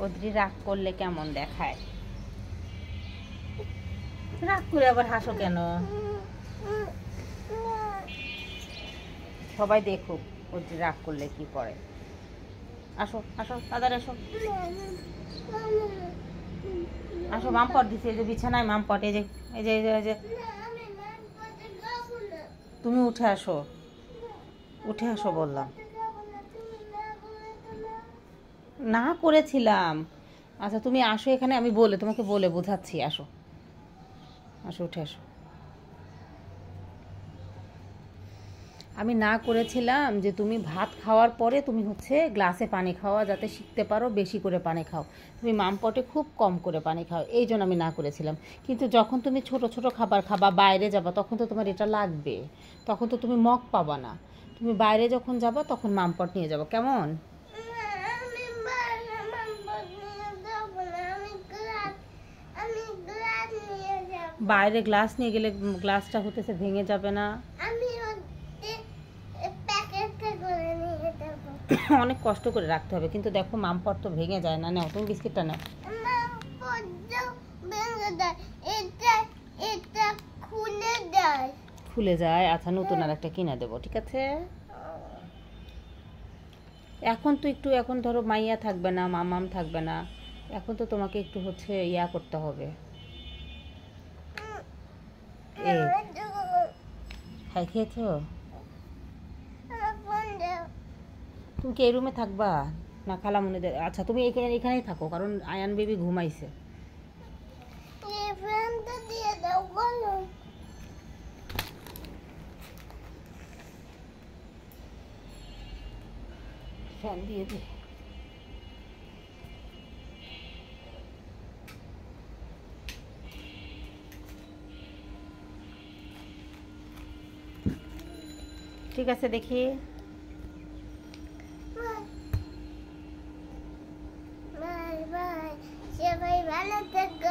অদ্রি রাগ করলে কেমন দেখায়? রাগ করে আবার হাসো কেন? সবাই দেখুক অদ্রি রাগ করলে কি করে। আসো আসো দাদার এসো, আসো। মামপট দিছে, এই যে বিছানায় মামপট, এই যে এই যে এই যে তুমি উঠে আসো, উঠে আসো বললাম। না করেছিলাম। আচ্ছা তুমি আসো এখানে, আমি তোমাকে বলে বোঝাচ্ছি। আসো আসো, উঠে আসো। আমি না করেছিলাম যে তুমি ভাত খাওয়ার পরে তুমি গ্লাসে পানি খাওয়া, যাতে শিখতে পারো বেশি করে পানি খাও। তুমি মামপটে খুব কম করে পানি খাও, এই জন্য আমি না করেছিলাম। কিন্তু যখন তুমি ছোট ছোট খাবার খাবা, বাইরে যাবা, তখন তো তোমার এটা লাগবে। তখন তো তুমি মগ পাবা না। তুমি বাইরে যখন যাবা তখন মামপট নিয়ে যাবো, কেমন? বাইরে গ্লাস নিয়ে গেলে গ্লাসটা ভেঙে যাবে না? অনেক কষ্ট করে রাখতে হবে, কিন্তু দেখো মামপট তো ভেঙে যায় না। নাও তুমি বিস্কিটটা নাও। খুলে যায়? আচ্ছা নতুন আর একটা কিনে দেবো, ঠিক আছে? এখন তো একটু, এখন ধরো মাইয়া থাকবে না, মামাম থাকবে না, এখন তো তোমাকে একটু ইয়া করতে হবে। খাই খেয়েছো? তুমি কি এই রুমে থাকবা না খালামুনিদের? আচ্ছা তুমি এখানেই থাকো, কারণ আয়ান বেবি ঘুমাইছে। ফ্যান দিয়ে দে। ঠিক আছে, দেখি। সবাই ভালো থাকো।